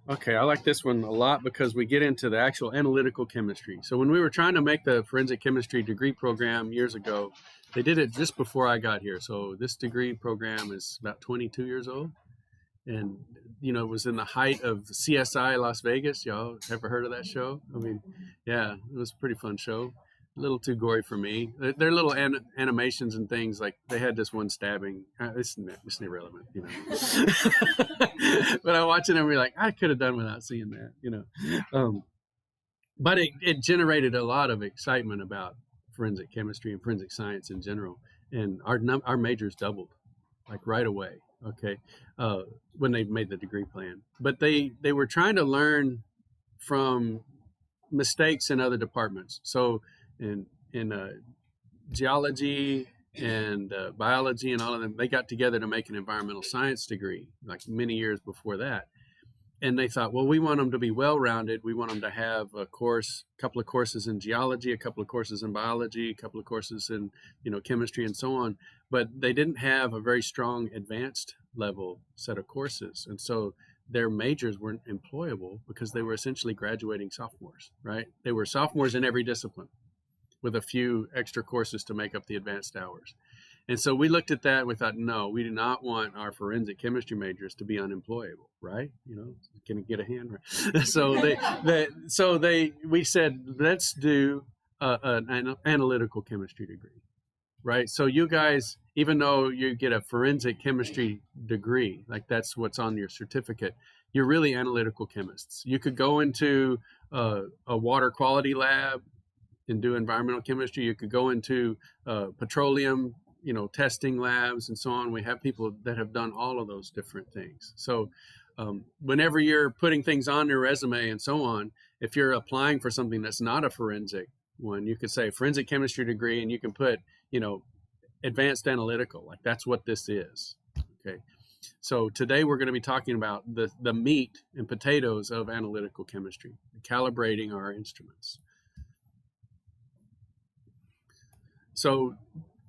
Okay, I like this one a lot because we get into the actual analytical chemistry. So when we were trying to make the forensic chemistry degree program years ago, they did it just before I got here. So this degree program is about 22 years old. And, it was in the height of CSI Las Vegas. Y'all ever heard of that show? I mean, yeah, it was a pretty fun show. A little too gory for me. Their little animations and things, like they had this one stabbing. It's irrelevant, But I'm watching it and we're like, I could have done without seeing that, But it generated a lot of excitement about forensic chemistry and forensic science in general. And our majors doubled, like right away. Okay, when they made the degree plan, but they were trying to learn from mistakes in other departments. So in geology and biology and all of them, they got together to make an environmental science degree like many years before that. And they thought, well, we want them to be well-rounded. We want them to have a couple of courses in geology, a couple of courses in biology, a couple of courses in, chemistry and so on. But they didn't have a very strong advanced level set of courses. And so their majors weren't employable because they were essentially graduating sophomores, right? They were sophomores in every discipline with a few extra courses to make up the advanced hours. And so we looked at that and we thought, no, we do not want our forensic chemistry majors to be unemployable, right? Can you get a hand? So we said, let's do an analytical chemistry degree, right? So you guys, even though you get a forensic chemistry degree, like that's what's on your certificate, you're really analytical chemists. You could go into a water quality lab and do environmental chemistry. You could go into petroleum testing labs and so on. We have people that have done all of those different things. So whenever you're putting things on your resume and so on, if you're applying for something that's not a forensic one, you could say forensic chemistry degree, and you can put, advanced analytical, like that's what this is. Okay. So today we're going to be talking about the meat and potatoes of analytical chemistry, calibrating our instruments. So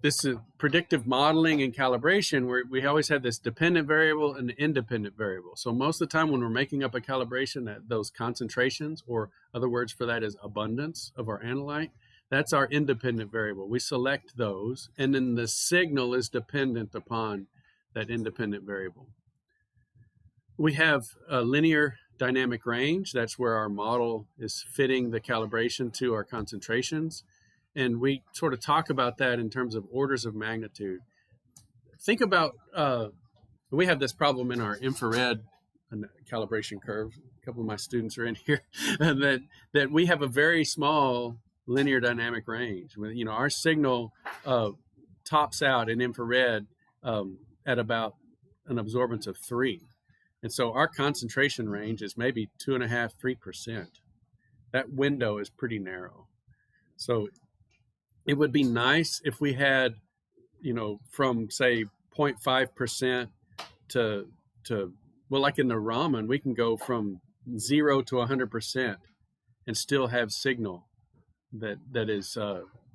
this is predictive modeling and calibration, where we always have this dependent variable and independent variable. So most of the time when we're making up a calibration, that those concentrations, or other words for that is abundance of our analyte, that's our independent variable. We select those, and then the signal is dependent upon that independent variable. We have a linear dynamic range. That's where our model is fitting the calibration to our concentrations. And we sort of talk about that in terms of orders of magnitude. Think about, we have this problem in our infrared calibration curve. A couple of my students are in here, that we have a very small linear dynamic range. Our signal tops out in infrared at about an absorbance of 3. And so our concentration range is maybe 2.5%, 3%. That window is pretty narrow. So it would be nice if we had, from say 0.5% to well, like in the Raman, we can go from 0 to 100% and still have signal that is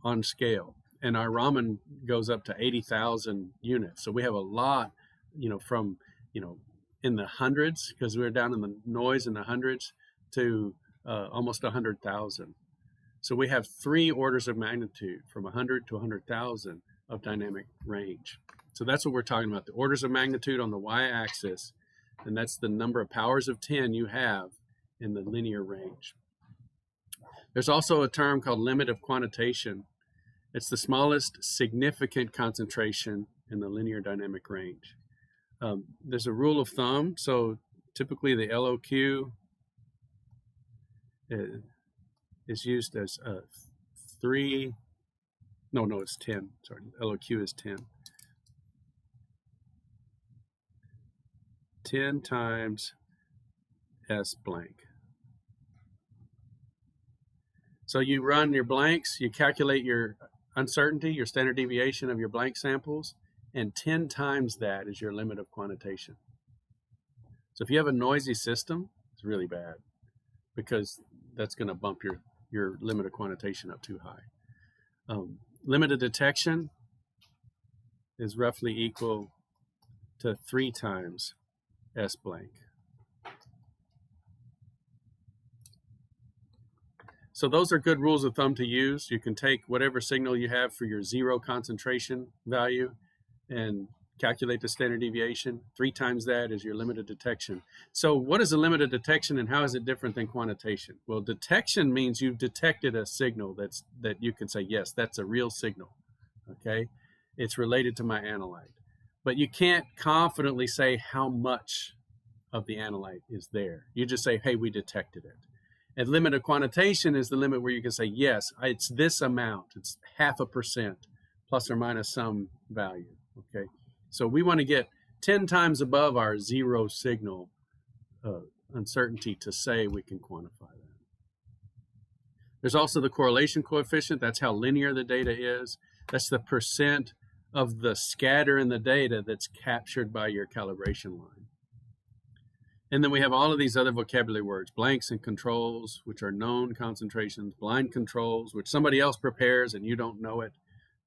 on scale. And our Raman goes up to 80,000 units. So we have a lot, from, in the hundreds, because we're down in the noise in the hundreds, to almost 100,000. So we have 3 orders of magnitude, from 100 to 100,000 of dynamic range. So that's what we're talking about, the orders of magnitude on the y-axis, and that's the number of powers of 10 you have in the linear range. There's also a term called limit of quantitation. It's the smallest significant concentration in the linear dynamic range. There's a rule of thumb. So typically the LOQ is used as 3. No, it's 10. Sorry, LOQ is 10. 10 times S blank. So you run your blanks, you calculate your uncertainty, your standard deviation of your blank samples, and 10 times that is your limit of quantitation. So if you have a noisy system, it's really bad, because that's going to bump your limit of quantitation up too high. Limit of detection is roughly equal to 3 times S blank. So those are good rules of thumb to use. You can take whatever signal you have for your 0 concentration value and calculate the standard deviation. 3 times that is your limit of detection. So what is a limit of detection and how is it different than quantitation? Well, detection means you've detected a signal that you can say, yes, that's a real signal, okay? It's related to my analyte. But you can't confidently say how much of the analyte is there. You just say, hey, we detected it. And limit of quantitation is the limit where you can say, yes, it's this amount. It's 0.5% plus or minus some value, okay? So we want to get 10 times above our 0 signal uncertainty to say we can quantify that. There's also the correlation coefficient. That's how linear the data is. That's the percent of the scatter in the data that's captured by your calibration line. And then we have all of these other vocabulary words, blanks and controls, which are known concentrations, blind controls, which somebody else prepares and you don't know it,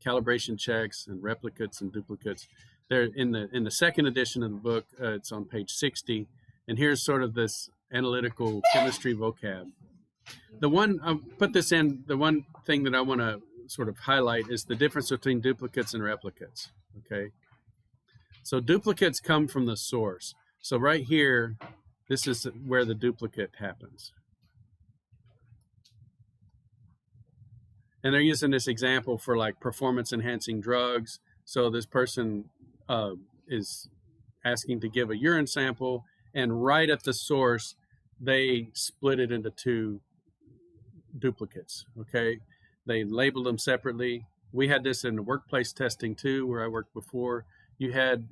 calibration checks and replicates and duplicates. They're in the second edition of the book. It's on page 60. And here's sort of this analytical chemistry vocab. The one, I'll put this in, the one thing that I want to sort of highlight is the difference between duplicates and replicates, okay? So duplicates come from the source. So right here, this is where the duplicate happens. And they're using this example for like performance enhancing drugs. So this person is asking to give a urine sample, and right at the source, they split it into 2 duplicates, okay? They labeled them separately. We had this in the workplace testing too, where I worked before. We had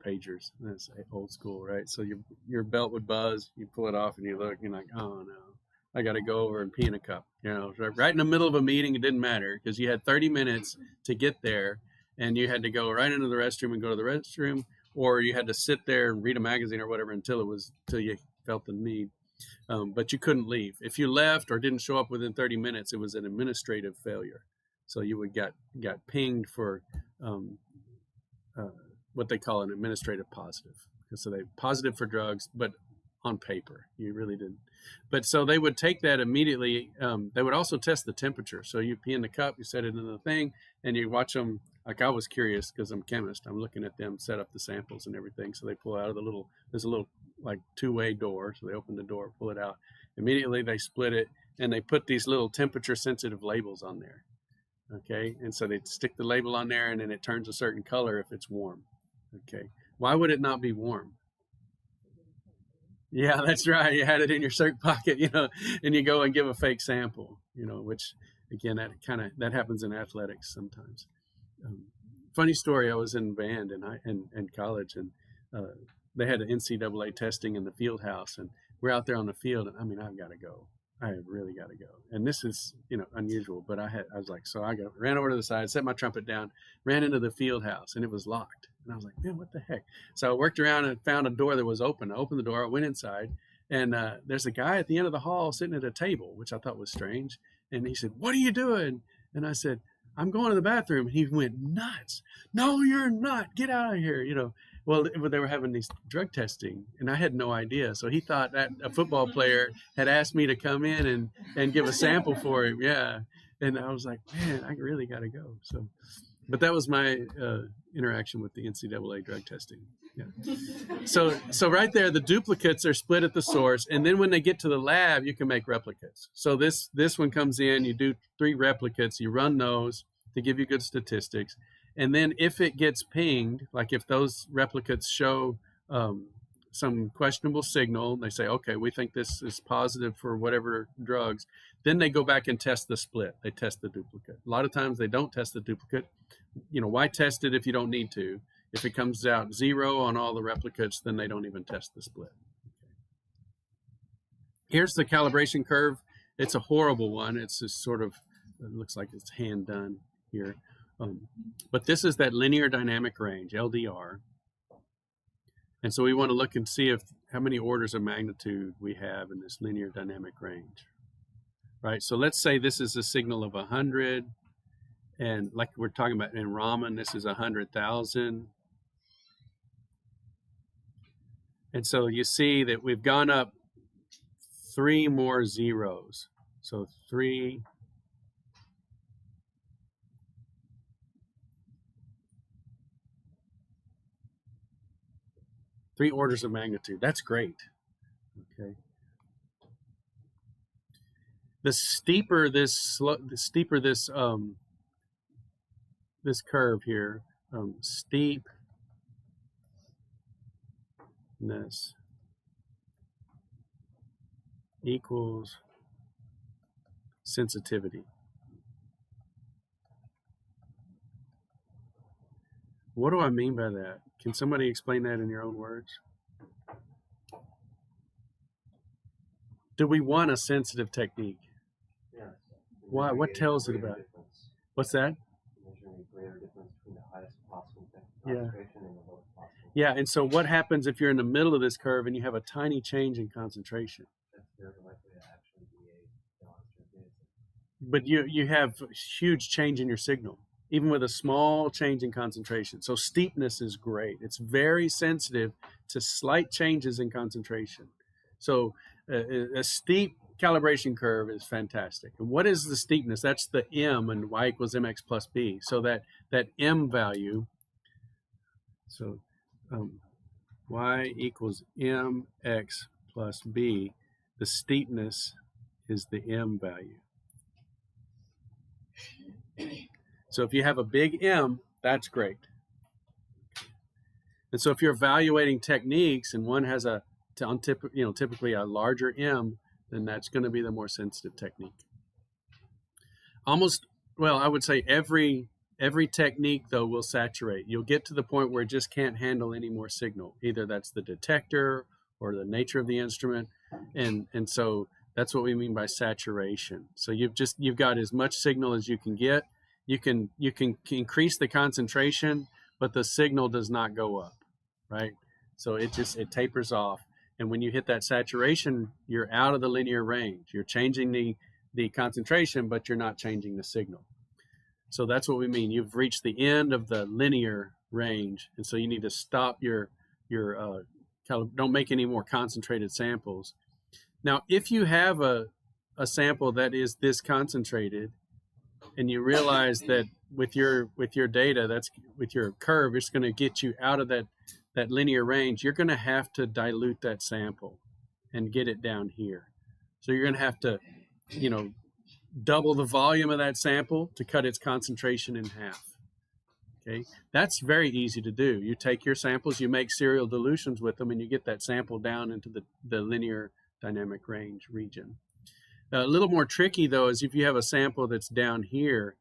pagers. That's old school, right? So your belt would buzz, you pull it off and you look, you're like, oh no, I got to go over and pee in a cup. You know, right in the middle of a meeting, it didn't matter because you had 30 minutes to get there and you had to go right into the restroom and go to the restroom, or you had to sit there and read a magazine or whatever until you felt the need. But you couldn't leave. If you left or didn't show up within 30 minutes, it was an administrative failure. So you would got pinged for what they call an administrative positive. So they positive for drugs, but on paper, you really didn't. But so they would take that immediately. They would also test the temperature. So you pee in the cup, you set it in the thing, and you watch them. Like I was curious because I'm a chemist. I'm looking at them set up the samples and everything. So they pull out of there's a little like 2-way door. So they open the door, pull it out. Immediately they split it and they put these little temperature sensitive labels on there. Okay. And so they stick the label on there and then it turns a certain color if it's warm. Okay. Why would it not be warm? Yeah, that's right. You had it in your shirt pocket, and you go and give a fake sample, which again, that happens in athletics sometimes. Funny story, I was in band in college and they had an NCAA testing in the field house and we're out there on the field and I've got to go. I have really got to go. And this is, unusual, but I was like, so I ran over to the side, set my trumpet down, ran into the field house and it was locked. And I was like, man, what the heck? So I worked around and found a door that was open. I opened the door, I went inside and there's a guy at the end of the hall sitting at a table, which I thought was strange. And he said, what are you doing? And I said, I'm going to the bathroom. And he went nuts. No, you're not. Get out of here. Well, they were having these drug testing and I had no idea. So he thought that a football player had asked me to come in and give a sample for him. Yeah. And I was like, man, I really got to go. So, but that was my interaction with the NCAA drug testing. Yeah. So right there, the duplicates are split at the source. And then when they get to the lab, you can make replicates. So this one comes in, you do 3 replicates, you run those to give you good statistics. And then if it gets pinged, like if those replicates show some questionable signal, they say, okay, we think this is positive for whatever drugs, then they go back and test the split. They test the duplicate. A lot of times they don't test the duplicate. Why test it if you don't need to? If it comes out 0 on all the replicates, then they don't even test the split. Okay. Here's the calibration curve. It's a horrible one. It's just sort of, it looks like it's hand done here. But this is that linear dynamic range, LDR. And so we want to look and see how many orders of magnitude we have in this linear dynamic range. Right? So let's say this is a signal of 100. And like we're talking about in Raman, this is 100,000. And so you see that we've gone up 3 more zeros. So 3 orders of magnitude. That's great. Okay. The steeper this this curve here, steepness equals sensitivity. What do I mean by that? Can somebody explain that in your own words? Do we want a sensitive technique? Yes. Why? What tells it about it? What's that? Measuring a greater difference between the highest possible Yeah. concentration and the lowest possible. Yeah, and so what happens if you're in the middle of this curve and you have a tiny change in concentration? That's very likely to actually be a demonstrative. But you have huge change in your signal, even with a small change in concentration. So steepness is great. It's very sensitive to slight changes in concentration. So a steep calibration curve is fantastic. And what is the steepness? That's the m, and y equals mx plus b. So that m value, so y equals mx plus b, the steepness is the m value. So if you have a big M, that's great. And so if you're evaluating techniques and one has typically a larger M, then that's going to be the more sensitive technique. I would say every technique though will saturate. You'll get to the point where it just can't handle any more signal. Either that's the detector or the nature of the instrument, and so that's what we mean by saturation. So you've got as much signal as you can get. You can increase the concentration, but the signal does not go up, right? So it tapers off. And when you hit that saturation, you're out of the linear range. You're changing the concentration, but you're not changing the signal. So that's what we mean. You've reached the end of the linear range, and so you need to stop don't make any more concentrated samples. Now, if you have a sample that is this concentrated, and you realize that with your data, that's with your curve, it's going to get you out of that linear range, you're going to have to dilute that sample and get it down here. So you're going to have to, double the volume of that sample to cut its concentration in half. Okay, that's very easy to do. You take your samples, you make serial dilutions with them, and you get that sample down into the linear dynamic range region. A little more tricky though is if you have a sample that's down here,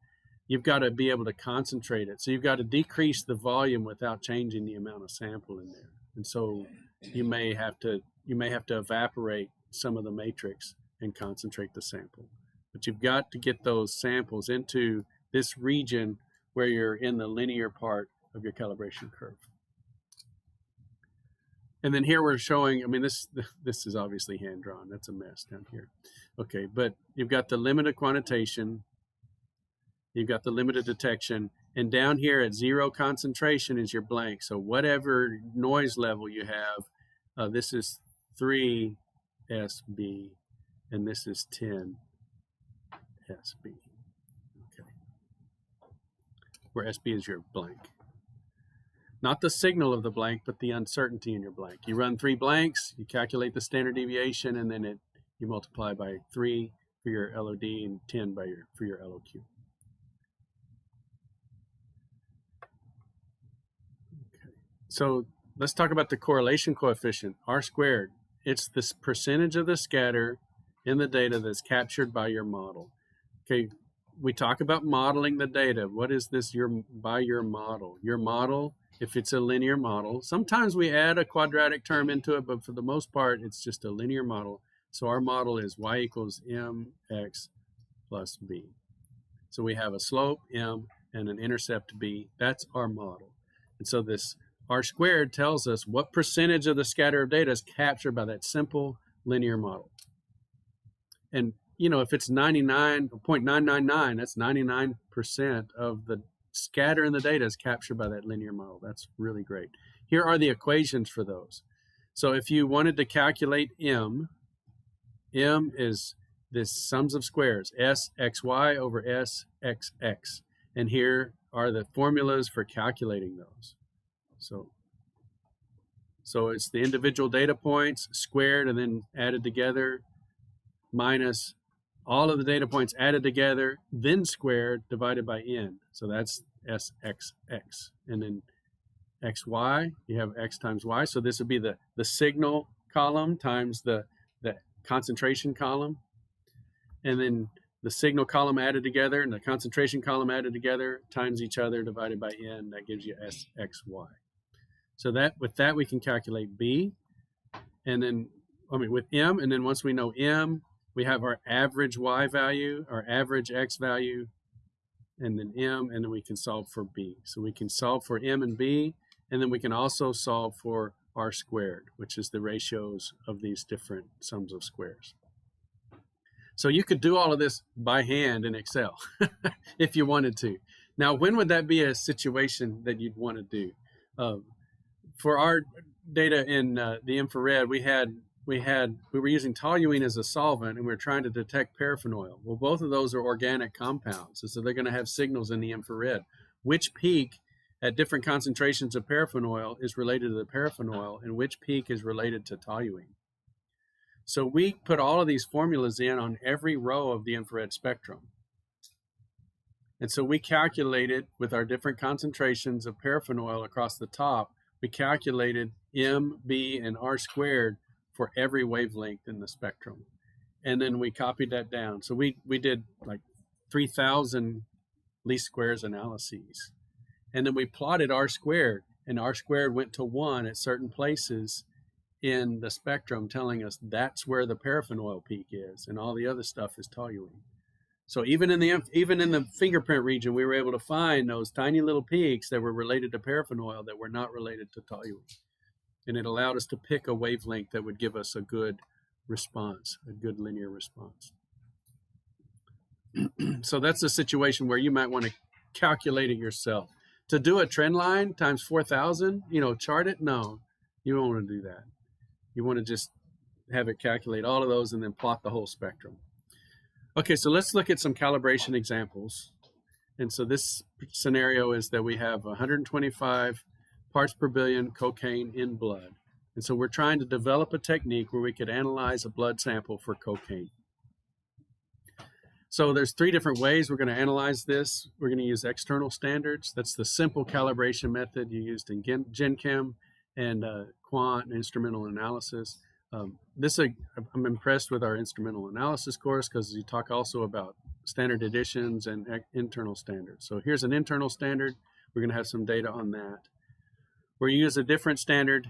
you've got to be able to concentrate it. So you've got to decrease the volume without changing the amount of sample in there. And so you may have to evaporate some of the matrix and concentrate the sample. But you've got to get those samples into this region where you're in the linear part of your calibration curve. And then here we're showing, this is obviously hand-drawn. That's a mess down here. Okay, but you've got the limit of quantitation, you've got the limit of detection, and down here at zero concentration is your blank. So whatever noise level you have, this is 3 SB, and this is 10 SB. Okay, where SB is your blank. Not the signal of the blank, but the uncertainty in your blank. You run 3 blanks, you calculate the standard deviation, and then you multiply by 3 for your LOD and 10 for your LOQ. Okay. So let's talk about the correlation coefficient, R squared. It's this percentage of the scatter in the data that's captured by your model. Okay, we talk about modeling the data. What is this by your model? Your model, if it's a linear model, sometimes we add a quadratic term into it, but for the most part, it's just a linear model. So our model is y equals mx plus b. So we have a slope m and an intercept b. That's our model. And so this R squared tells us what percentage of the scatter of data is captured by that simple linear model. And if it's 99.999, that's 99% of the scatter in the data is captured by that linear model. That's really great. Here are the equations for those. So if you wanted to calculate M is this sums of squares, SXY over SXX. And here are the formulas for calculating those. So it's the individual data points squared and then added together, minus all of the data points added together, then squared, divided by n. So that's SXX. And then XY, you have X times Y. So this would be the signal column times the concentration column. And then the signal column added together and the concentration column added together times each other divided by n. That gives you SXY. So with that we can calculate B. And then, with M. And then once we know M, we have our average Y value, our average X value, and then M, and then we can solve for B. So we can solve for M and B, and then we can also solve for R squared, which is the ratios of these different sums of squares. So you could do all of this by hand in Excel if you wanted to. Now, when would that be a situation that you'd want to do? For our data in the infrared, we were using toluene as a solvent, and we were trying to detect paraffin. Well, both of those are organic compounds, so they're going to have signals in the infrared. Which peak at different concentrations of paraffin oil is related to the paraffin oil, and which peak is related to toluene? So we put all of these formulas in on every row of the infrared spectrum. And so we calculated with our different concentrations of paraffin oil across the top, we calculated M, B, and R squared for every wavelength in the spectrum. And then we copied that down. So we did like 3,000 least squares analyses. And then we plotted R squared, and R squared went to 1 at certain places in the spectrum, telling us that's where the paraffin oil peak is, and all the other stuff is toluene. So even in the fingerprint region, we were able to find those tiny little peaks that were related to paraffin oil that were not related to toluene. And it allowed us to pick a wavelength that would give us a good response, a good linear response. So that's a situation where you might want to calculate it yourself. To do a trend line times 4,000, chart it? No, you don't want to do that. You want to just have it calculate all of those and then plot the whole spectrum. Okay, so let's look at some calibration examples. And so this scenario is that we have 125 parts per billion cocaine in blood. And so we're trying to develop a technique where we could analyze a blood sample for cocaine. So there's 3 different ways we're going to analyze this. We're going to use external standards. That's the simple calibration method you used in CHEM and quant and instrumental analysis. I'm impressed with our instrumental analysis course because you talk also about standard additions and internal standards. So here's an internal standard. We're going to have some data on that. We're going to use a different standard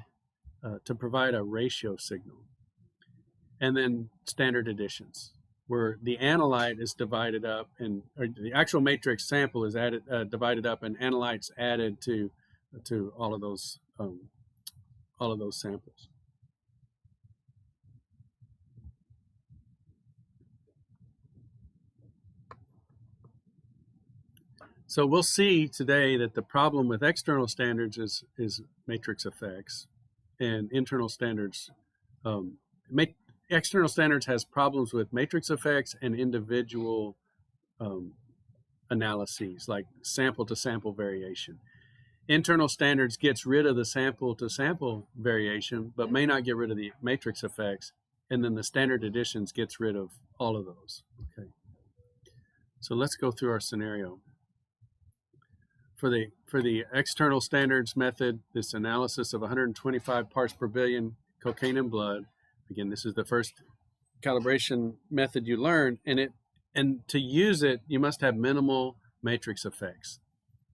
to provide a ratio signal. And then standard additions, where the analyte is divided up, or the actual matrix sample is divided up, and analytes added to all of those samples. So we'll see today that the problem with external standards is matrix effects, and internal standards, external standards has problems with matrix effects and individual analyses, like sample-to-sample variation. Internal standards gets rid of the sample-to-sample variation, but may not get rid of the matrix effects, and then the standard additions gets rid of all of those. Okay. So let's go through our scenario. For the external standards method, this analysis of 125 parts per billion cocaine in blood. Again, this is the first calibration method you learn, and to use it, you must have minimal matrix effects.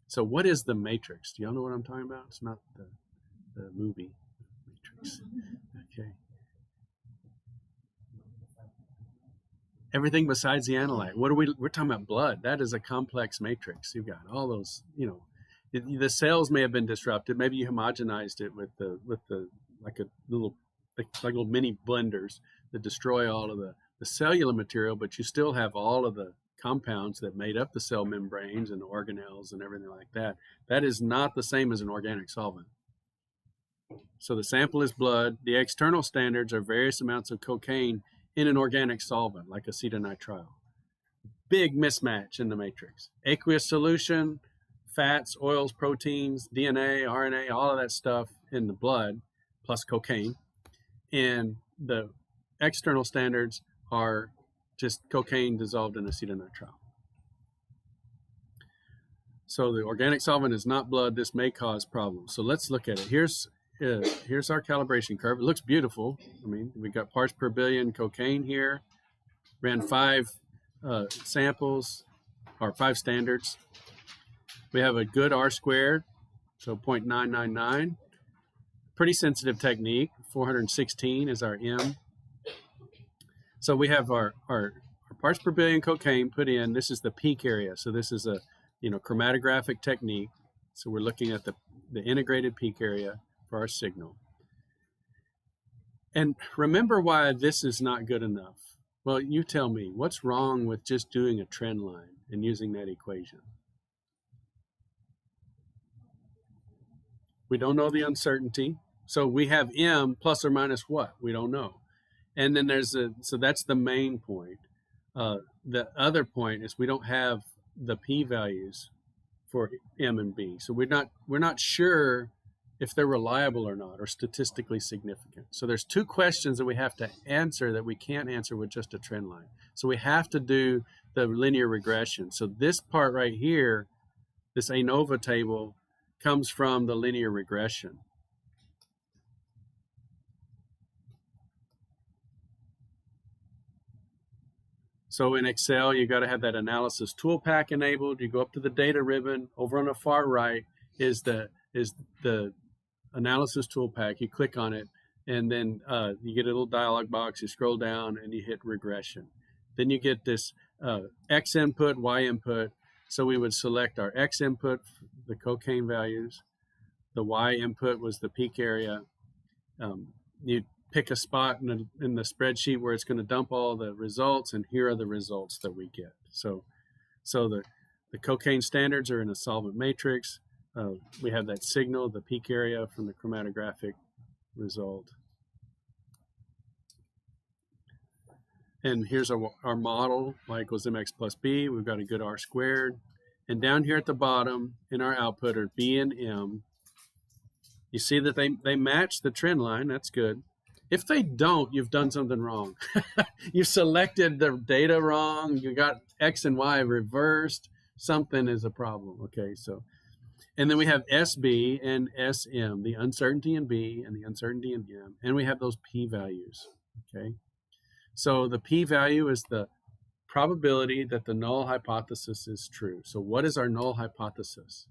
So what is the matrix? Do y'all know what I'm talking about? It's not the movie Matrix. Okay. Everything besides the analyte. We're talking about blood. That is a complex matrix. You've got all those, the cells may have been disrupted. Maybe you homogenized it with the like little mini blenders that destroy all of the cellular material, but you still have all of the compounds that made up the cell membranes and the organelles and everything like that. That is not the same as an organic solvent. So the sample is blood. The external standards are various amounts of cocaine in an organic solvent like acetonitrile. Big mismatch in the matrix. Aqueous solution, fats, oils, proteins, DNA, RNA, all of that stuff in the blood, plus cocaine. And the external standards are just cocaine dissolved in acetonitrile. So the organic solvent is not blood. This may cause problems. So let's look at it. Here's our calibration curve. It looks beautiful. I mean, we got parts per billion cocaine here. Ran 5 samples, or 5 standards. We have a good R squared, so 0.999. Pretty sensitive technique. 416 is our M. So we have our parts per billion cocaine put in. This is the peak area. So this is a chromatographic technique. So we're looking at the integrated peak area for our signal. And remember why this is not good enough. Well, you tell me, what's wrong with just doing a trend line and using that equation? We don't know the uncertainty. So we have M plus or minus what? We don't know. And then so that's the main point. The other point is we don't have the p-values for M and B. So we're not sure if they're reliable or not, or statistically significant. So there's 2 questions that we have to answer that we can't answer with just a trend line. So we have to do the linear regression. So this part right here, this ANOVA table, comes from the linear regression. So in Excel, you got to have that analysis tool pack enabled. You go up to the data ribbon. Over on the far right is the analysis tool pack. You click on it, and then you get a little dialog box. You scroll down, and you hit regression. Then you get this X input, Y input. So we would select our X input, the cocaine values. The Y input was the peak area. You pick a spot in the spreadsheet where it's going to dump all the results, and here are the results that we get. So the cocaine standards are in a solvent matrix. We have that signal, the peak area from the chromatographic result. And here's our model, y equals mx plus b. We've got a good R squared. And down here at the bottom in our output are B and M. You see that they match the trend line. That's good. If they don't, you've done something wrong. You selected the data wrong. You got X and Y reversed. Something is a problem. Okay, so. And then we have SB and SM, the uncertainty in B and the uncertainty in M. And we have those p-values. Okay. So the p-value is the probability that the null hypothesis is true. So what is our null hypothesis?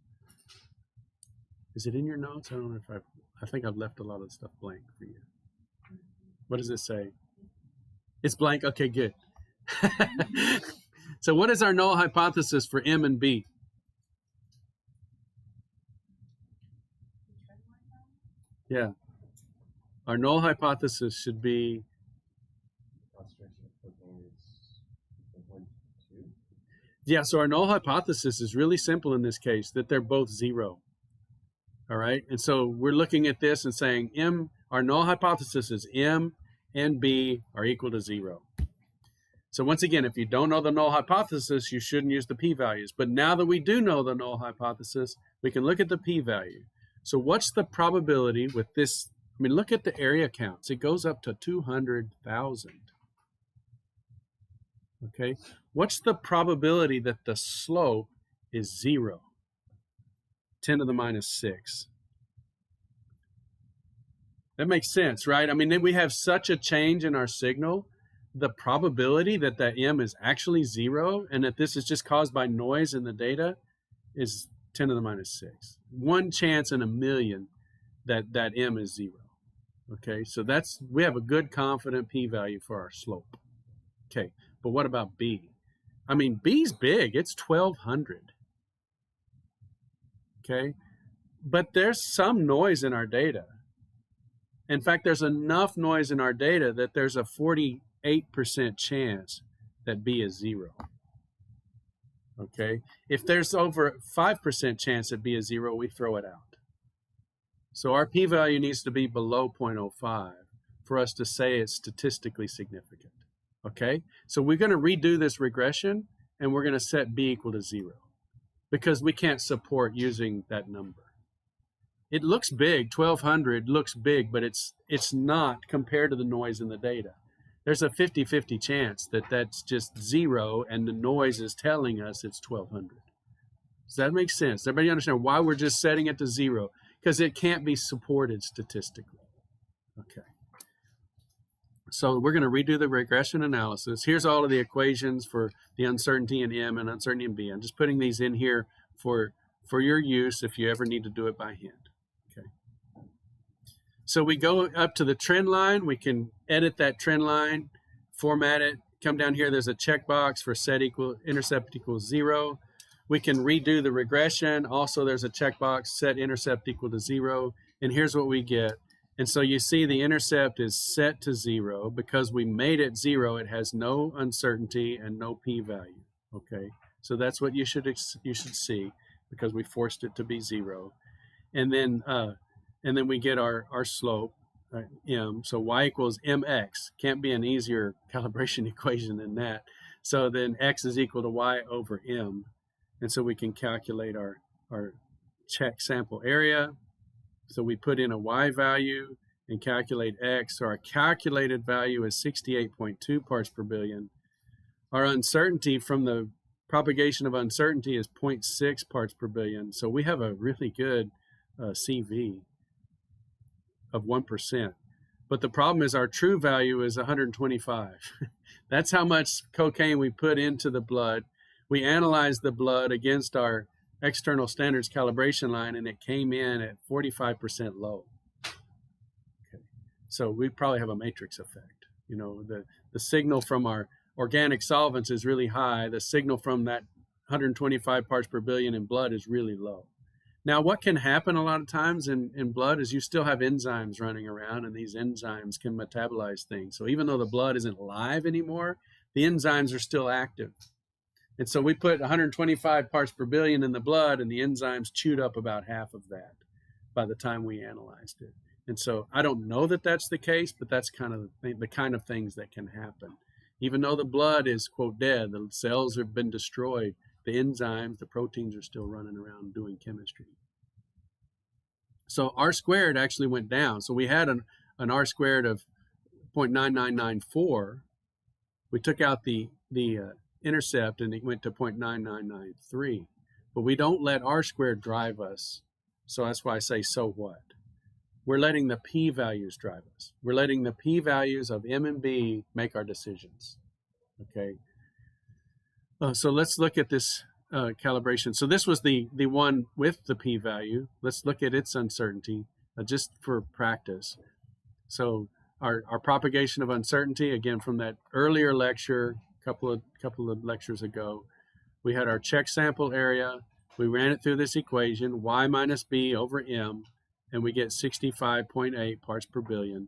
Is it in your notes? I don't know if I think I've left a lot of stuff blank for you. What does it say? It's blank? Okay, good. So what is our null hypothesis for M and B? Yeah. Our null hypothesis should be so our null hypothesis is really simple in this case, that they're both 0. All right. And so we're looking at this and saying our null hypothesis is M and B are equal to 0. So once again, if you don't know the null hypothesis, you shouldn't use the p-values. But now that we do know the null hypothesis, we can look at the p-value. So what's the probability with this? I mean, look at the area counts. It goes up to 200,000. Okay. What's the probability that the slope is 0? 10 to the minus 6. That makes sense, right? I mean, we have such a change in our signal. The probability that that M is actually 0 and that this is just caused by noise in the data is 10 to the minus 6. 1 chance in a million that M is 0. Okay, so we have a good confident p-value for our slope. Okay, but what about B? I mean, B's big. It's 1,200. Okay, but there's some noise in our data. In fact, there's enough noise in our data that there's a 48% chance that B is 0. Okay, if there's over 5% chance that B is 0, we throw it out. So our p-value needs to be below 0.05 for us to say it's statistically significant. Okay, so we're going to redo this regression, and we're going to set B equal to 0 because we can't support using that number. It looks big, 1200 looks big, but it's not compared to the noise in the data. There's a 50-50 chance that that's just 0 and the noise is telling us it's 1200. Does that make sense? Everybody understand why we're just setting it to 0? Because it can't be supported statistically. Okay. So we're going to redo the regression analysis. Here's all of the equations for the uncertainty in M and uncertainty in B. I'm just putting these in here for your use if you ever need to do it by hand. Okay. So we go up to the trend line. We can edit that trend line, format it, come down here. There's a checkbox for set equal intercept equals 0. We can redo the regression. Also, there's a checkbox, set intercept equal to 0. And here's what we get. And so you see the intercept is set to 0 because we made it 0. It has no uncertainty and no p-value. Okay, so that's what you should see because we forced it to be 0. And then we get our slope, m. So y equals mx. Can't be an easier calibration equation than that. So then x is equal to y over m. And so we can calculate our check sample area. So we put in a y value and calculate x. So our calculated value is 68.2 parts per billion. Our uncertainty from the propagation of uncertainty is 0.6 parts per billion. So we have a really good CV of 1%. But the problem is our true value is 125. That's how much cocaine we put into the blood. We analyzed the blood against our external standards calibration line, and it came in at 45% low. Okay. So we probably have a matrix effect. You know, the signal from our organic solvents is really high. The signal from that 125 parts per billion in blood is really low. Now, what can happen a lot of times in blood is you still have enzymes running around, and these enzymes can metabolize things. So even though the blood isn't live anymore, the enzymes are still active. And so we put 125 parts per billion in the blood, and the enzymes chewed up about half of that by the time we analyzed it. And so I don't know that that's the case, but that's kind of the kind of things that can happen. Even though the blood is, quote, dead, the cells have been destroyed, the enzymes, the proteins are still running around doing chemistry. So R squared actually went down. So we had an R squared of 0.9994. We took out the intercept and it went to 0.9993, but we don't let R squared drive us. So that's why I say, so what? We're letting the p-values drive us. We're letting the p-values of M and B make our decisions. Okay. So let's look at this calibration. So this was the one with the p-value. Let's look at its uncertainty just for practice. So our propagation of uncertainty, again, from that earlier lecture, couple of lectures ago, we had our check sample area. We ran it through this equation, y minus b over m, and we get 65.8 parts per billion.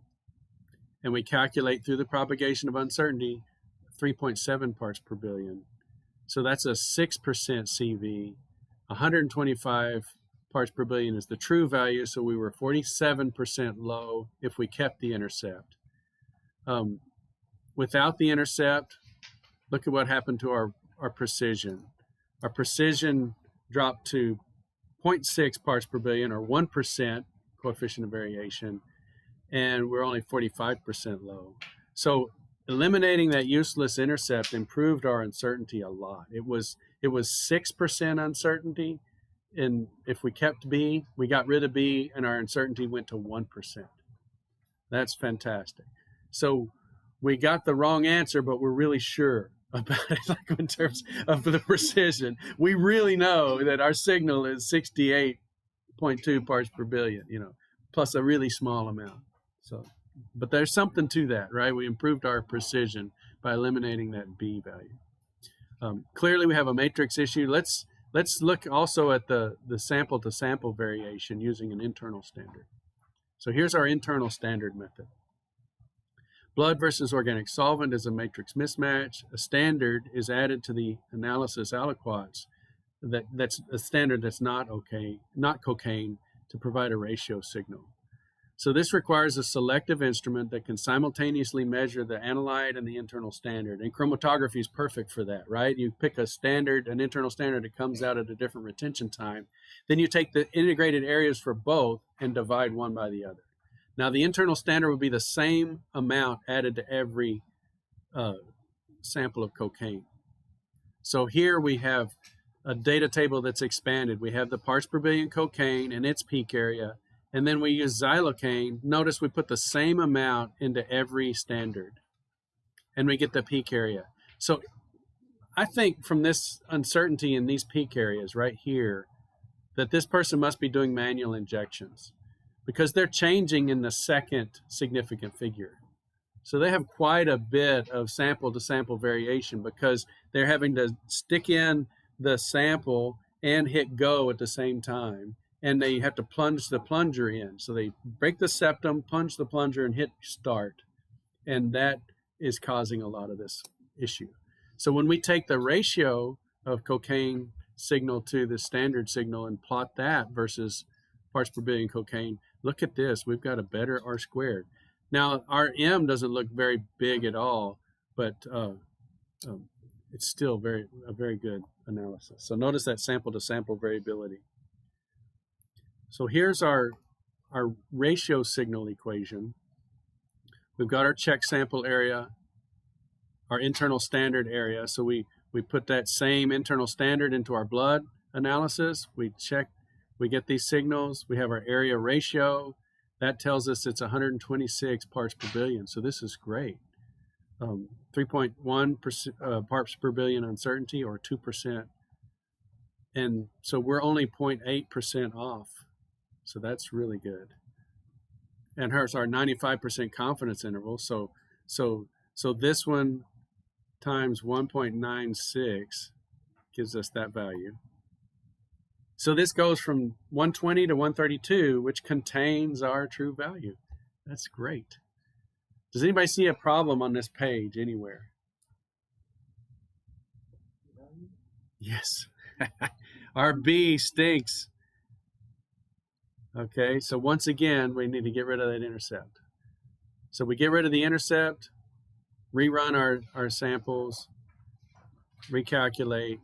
And we calculate through the propagation of uncertainty 3.7 parts per billion. So that's a 6% CV. 125 parts per billion is the true value, so we were 47% low if we kept the intercept. Without the intercept, look at what happened to our precision. Our precision dropped to 0.6 parts per billion, or 1% coefficient of variation, and we're only 45% low. So eliminating that useless intercept improved our uncertainty a lot. It was 6% uncertainty, and if we kept B, we got rid of B, and our uncertainty went to 1%. That's fantastic. So we got the wrong answer, but we're really sure about it, like in terms of the precision. We really know that our signal is 68.2 parts per billion, plus a really small amount. So, but there's something to that, right? We improved our precision by eliminating that B value. Clearly, we have a matrix issue. Let's look also at the sample-to-sample variation using an internal standard. So here's our internal standard method. Blood versus organic solvent is a matrix mismatch. A standard is added to the analysis aliquots. That's a standard that's not cocaine to provide a ratio signal. So this requires a selective instrument that can simultaneously measure the analyte and the internal standard. And chromatography is perfect for that, right? You pick a standard, an internal standard that comes out at a different retention time. Then you take the integrated areas for both and divide one by the other. Now, the internal standard would be the same amount added to every sample of cocaine. So here we have a data table that's expanded. We have the parts per billion cocaine and its peak area. And then we use xylocaine. Notice we put the same amount into every standard, and we get the peak area. So I think from this uncertainty in these peak areas right here, that this person must be doing manual injections because they're changing in the second significant figure. So they have quite a bit of sample to sample variation because they're having to stick in the sample and hit go at the same time. And they have to plunge the plunger in. So they break the septum, plunge the plunger, and hit start. And that is causing a lot of this issue. So when we take the ratio of cocaine signal to the standard signal and plot that versus parts per billion cocaine, look at this. We've got a better R squared. Now, our M doesn't look very big at all, but it's still a very good analysis. So notice that sample to sample variability. So here's our ratio signal equation. We've got our check sample area, our internal standard area. So we put that same internal standard into our blood analysis. We check, we get these signals. We have our area ratio. That tells us it's 126 parts per billion. So this is great. 3.1 parts per billion uncertainty, or 2%. And so we're only 0.8% off. So that's really good. And here's our 95% confidence interval. So this one times 1.96 gives us that value. So this goes from 120 to 132, which contains our true value. That's great. Does anybody see a problem on this page anywhere? Yes. Our B stinks. Okay, so once again, we need to get rid of that intercept. So we get rid of the intercept, rerun our samples, recalculate.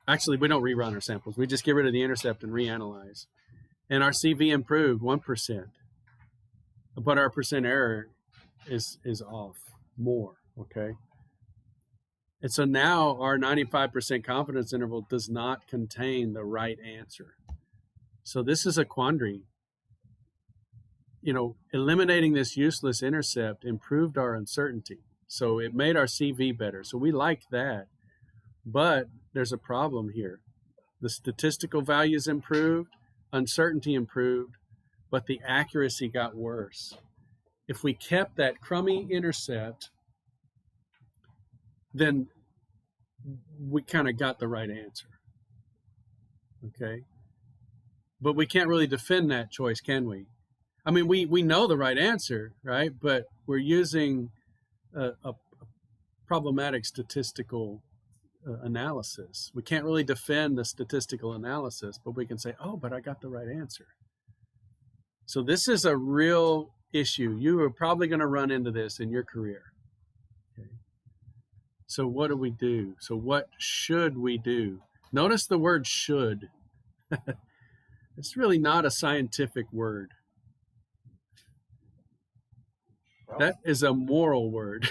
Actually, we don't rerun our samples. We just get rid of the intercept and reanalyze. And our CV improved 1%. But our percent error is off more, okay? And so now our 95% confidence interval does not contain the right answer. So this is a quandary. You know, eliminating this useless intercept improved our uncertainty. So it made our CV better. So we like that. But there's a problem here. The statistical values improved, uncertainty improved, but the accuracy got worse. If we kept that crummy intercept, then we kind of got the right answer. Okay? But we can't really defend that choice, can we? I mean, we know the right answer, right? But we're using a problematic statistical analysis. We can't really defend the statistical analysis, but we can say, oh, but I got the right answer. So this is a real issue. You are probably going to run into this in your career. Okay. So what do we do? So what should we do? Notice the word should. It's really not a scientific word. That is a moral word,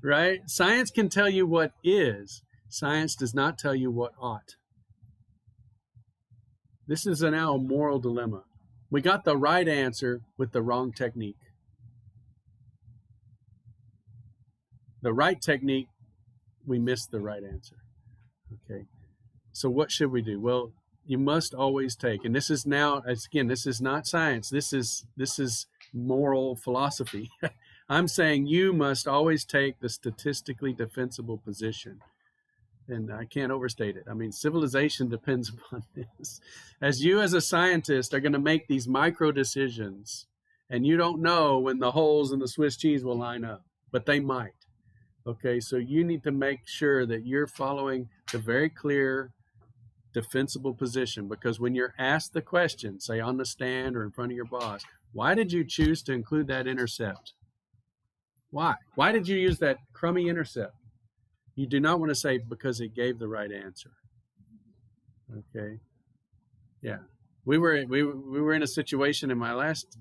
right? Science can tell you what is. Science does not tell you what ought. This is now a moral dilemma. We got the right answer with the wrong technique. The right technique, we missed the right answer. Okay. So what should we do? Well, you must always take, and this is now, again, this is not science. This is moral philosophy. I'm saying you must always take the statistically defensible position. And I can't overstate it. I mean, civilization depends upon this. As you as a scientist are going to make these micro decisions, and you don't know when the holes in the Swiss cheese will line up, but they might. Okay, so you need to make sure that you're following the very clear defensible position, because when you're asked the question, say on the stand or in front of your boss, why did you choose to include that intercept? Why? Why did you use that crummy intercept? You do not want to say because it gave the right answer. Okay. Yeah. We were in a situation in my last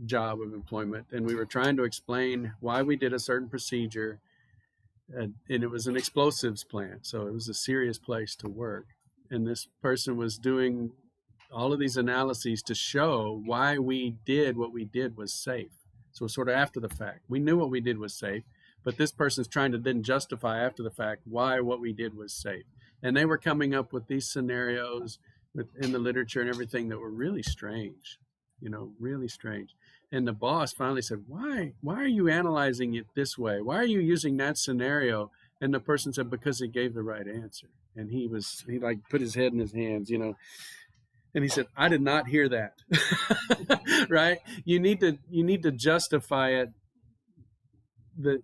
job of employment, and we were trying to explain why we did a certain procedure, and it was an explosives plant, so it was a serious place to work. And this person was doing all of these analyses to show why we did what we did was safe. So sort of after the fact, we knew what we did was safe, but this person's trying to then justify after the fact why what we did was safe. And they were coming up with these scenarios in the literature and everything that were really strange, really strange. And the boss finally said, why are you analyzing it this way? Why are you using that scenario? And the person said, because it gave the right answer. And he like put his head in his hands, and he said, I did not hear that. Right? You need to justify it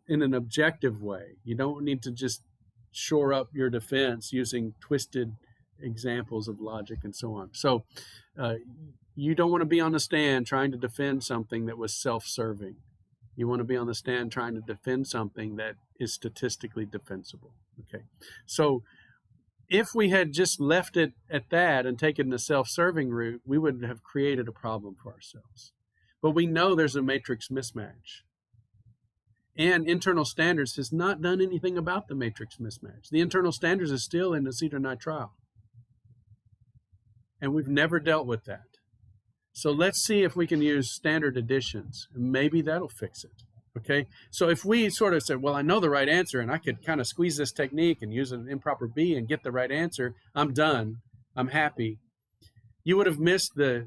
in an objective way. You don't need to just shore up your defense using twisted examples of logic and so on. So you don't want to be on the stand trying to defend something that was self-serving. You want to be on the stand trying to defend something that is statistically defensible. Okay. So if we had just left it at that and taken the self-serving route, we would have created a problem for ourselves. But we know there's a matrix mismatch. And internal standards has not done anything about the matrix mismatch. The internal standards is still in the acetylnitrile. And we've never dealt with that. So let's see if we can use standard additions. Maybe that'll fix it. Okay, so if we sort of said, well, I know the right answer and I could kind of squeeze this technique and use an improper B and get the right answer, I'm done, I'm happy, you would have missed the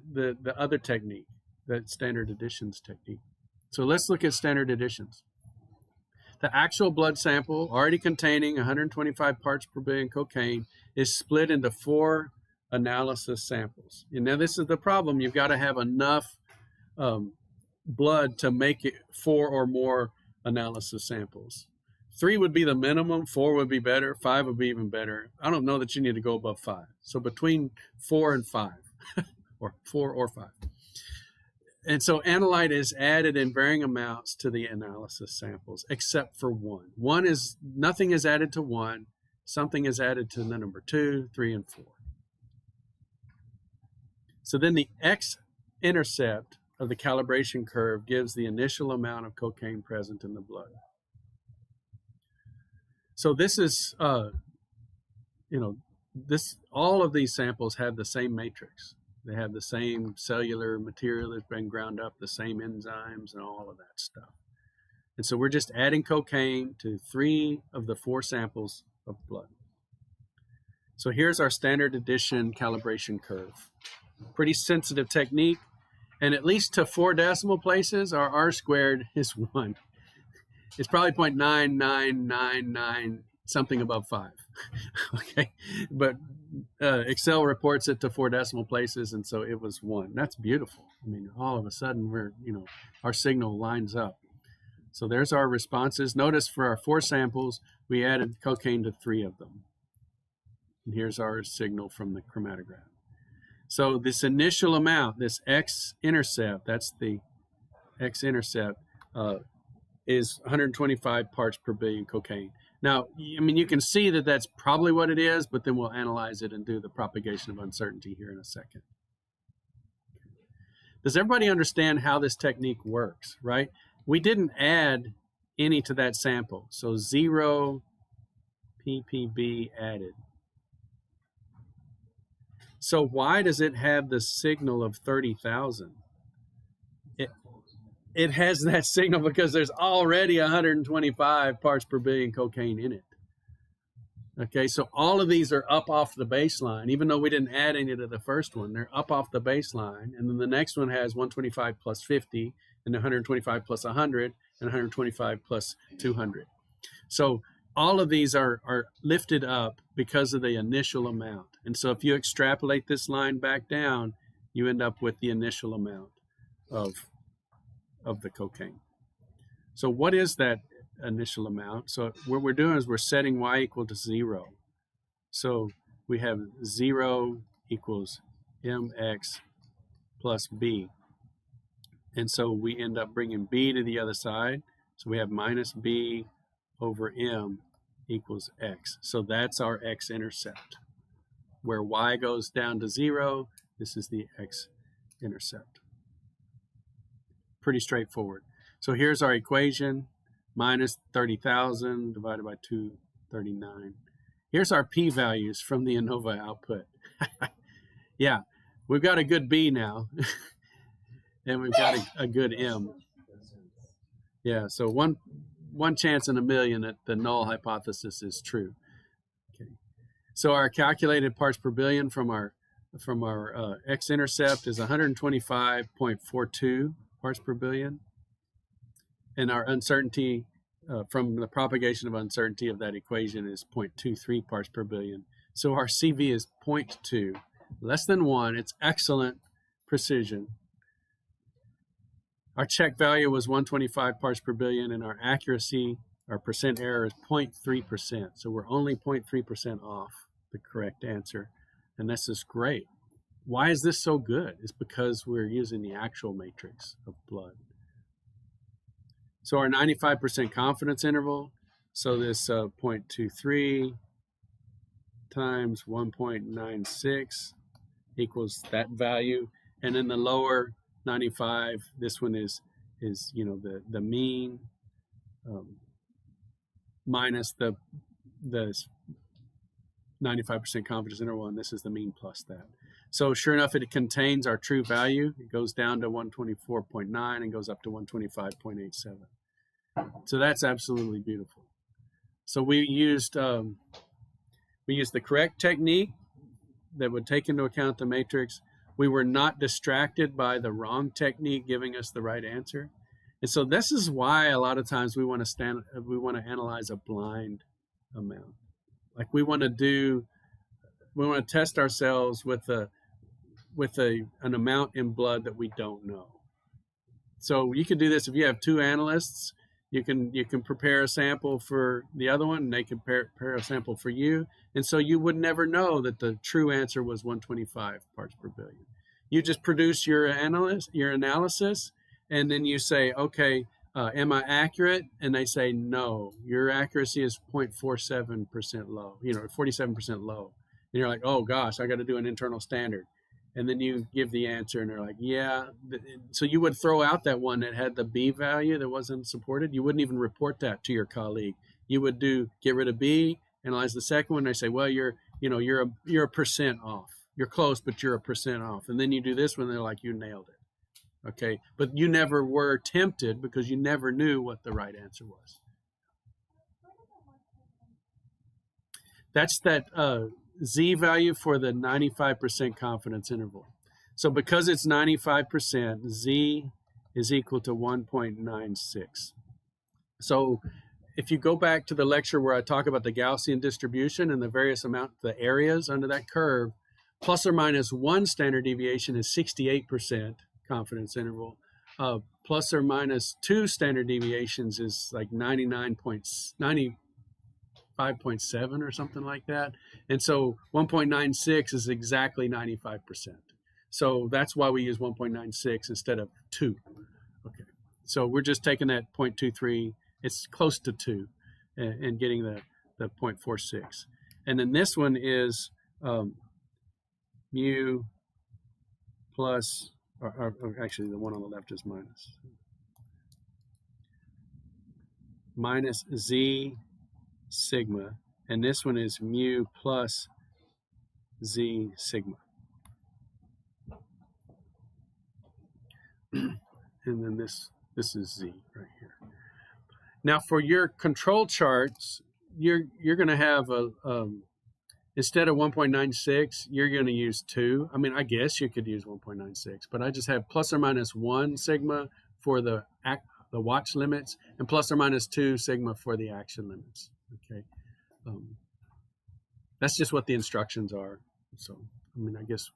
other technique, the standard additions technique. So let's look at standard additions. The actual blood sample, already containing 125 parts per billion cocaine, is split into 4 analysis samples. And now this is the problem. You've got to have enough blood to make it 4 or more analysis samples. 3 would be the minimum, 4 would be better, 5 would be even better. I don't know that you need to go above 5. So between 4 and 5, or 4 or 5. And so analyte is added in varying amounts to the analysis samples, except for 1. Nothing is added to 1, something is added to the number 2, 3, and 4. So then the x-intercept of the calibration curve gives the initial amount of cocaine present in the blood. So this is, all of these samples have the same matrix. They have the same cellular material that's been ground up, the same enzymes and all of that stuff. And so we're just adding cocaine to 3 of the 4 samples of blood. So here's our standard addition calibration curve. Pretty sensitive technique. And at least to 4 decimal places, our R squared is 1. It's probably 0.9999, something above 5. Okay, but Excel reports it to 4 decimal places, and so it was 1. That's beautiful. I mean, all of a sudden our signal lines up. So there's our responses. Notice for our 4 samples, we added cocaine to 3 of them. And here's our signal from the chromatograph. So this initial amount, this x-intercept, that's the x-intercept, is 125 parts per billion cocaine. Now, I mean, you can see that that's probably what it is, but then we'll analyze it and do the propagation of uncertainty here in a second. Does everybody understand how this technique works, right? We didn't add any to that sample, so 0 ppb added. So why does it have the signal of 30,000? It has that signal because there's already 125 parts per billion cocaine in it. Okay, so all of these are up off the baseline, even though we didn't add any to the first one. They're up off the baseline, and then the next one has 125 plus 50, and 125 plus 100, and 125 plus 200. So all of these are lifted up because of the initial amount. And so if you extrapolate this line back down, you end up with the initial amount of the cocaine. So what is that initial amount? So what we're doing is we're setting y equal to 0. So we have 0 equals mx plus b. And so we end up bringing b to the other side. So we have minus b over m equals x. So that's our x-intercept. Where y goes down to 0, this is the x-intercept. Pretty straightforward. So here's our equation, minus 30,000 divided by 239. Here's our p-values from the ANOVA output. Yeah, we've got a good b now, and we've got a good m. Yeah, so one chance in a million that the null hypothesis is true. Okay, so our calculated parts per billion from our x-intercept is 125.42 parts per billion, and our uncertainty from the propagation of uncertainty of that equation is 0.23 parts per billion. So our CV is 0.2, less than 1. It's excellent precision. Our check value was 125 parts per billion, and our accuracy, our percent error, is 0.3%. So we're only 0.3% off the correct answer, and this is great. Why is this so good? It's because we're using the actual matrix of blood. So our 95% confidence interval, so this 0.23 times 1.96 equals that value, and then the lower 95, this one is the mean minus the 95% confidence interval, and this is the mean plus that. So sure enough, it contains our true value. It goes down to 124.9 and goes up to 125.87. So that's absolutely beautiful. So we used the correct technique that would take into account the matrix. We were not distracted by the wrong technique giving us the right answer. And so this is why a lot of times we want to analyze a blind amount. Like we want to test ourselves with an amount in blood that we don't know. So you can do this if you have two analysts. You can prepare a sample for the other one, and they can prepare a sample for you. And so you would never know that the true answer was 125 parts per billion. You just produce your analysis, and then you say, okay, am I accurate? And they say, no, your accuracy is 0.47% low, 47% low. And you're like, oh gosh, I got to do an internal standard. And then you give the answer, and they're like, yeah. So you would throw out that one that had the B value that wasn't supported. You wouldn't even report that to your colleague. You would get rid of B, analyze the second one. They say, well, you're a percent off. You're close, but you're a percent off. And then you do this one, they're like, you nailed it. Okay, but you never were tempted because you never knew what the right answer was. That's that Z value for the 95% confidence interval. So because it's 95%, Z is equal to 1.96. So if you go back to the lecture where I talk about the Gaussian distribution and the various the areas under that curve, plus or minus 1 standard deviation is 68% confidence interval. Plus or minus 2 standard deviations is like 95.7 or something like that. And so 1.96 is exactly 95%. So that's why we use 1.96 instead of 2. Okay. So we're just taking that 0.23, it's close to 2, and getting the 0.46. And then this one is mu plus, or actually the one on the left is minus Z sigma, and this one is mu plus Z sigma. And then this is Z right here. Now for your control charts, you're going to have instead of 1.96, you're going to use 2. I mean, I guess you could use 1.96, but I just have plus or minus 1 sigma for the watch limits, and plus or minus 2 sigma for the action limits. Okay, that's just what the instructions are. So, I mean, I guess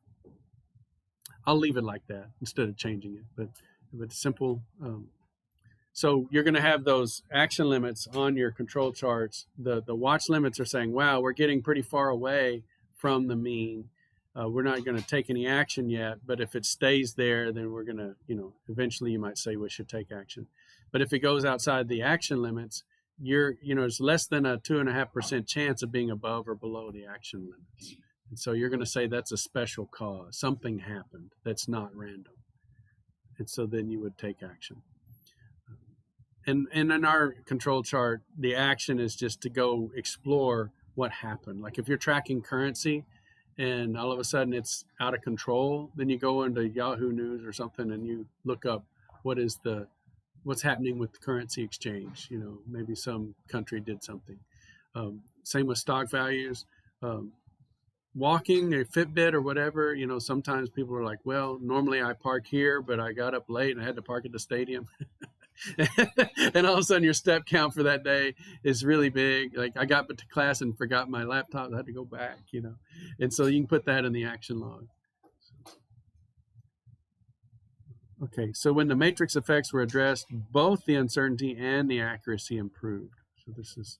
I'll leave it like that instead of changing it, but it's simple. So you're going to have those action limits on your control charts. The watch limits are saying, wow, we're getting pretty far away from the mean. We're not going to take any action yet, but if it stays there, then we're going to, eventually you might say we should take action. But if it goes outside the action limits, it's less than a 2.5% chance of being above or below the action limits. And so you're going to say that's a special cause. Something happened that's not random. And so then you would take action. And in our control chart, the action is just to go explore what happened. Like if you're tracking currency and all of a sudden it's out of control, then you go into Yahoo News or something and you look up what's happening with the currency exchange. Maybe some country did something. Same with stock values. Walking a Fitbit or whatever, sometimes people are like, well, normally I park here, but I got up late and I had to park at the stadium. And all of a sudden your step count for that day is really big. Like I got to class and forgot my laptop. I had to go back, And so you can put that in the action log. Okay, so when the matrix effects were addressed, both the uncertainty and the accuracy improved. So this is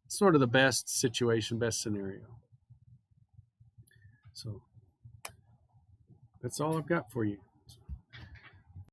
sort of the best situation, best scenario. So that's all I've got for you.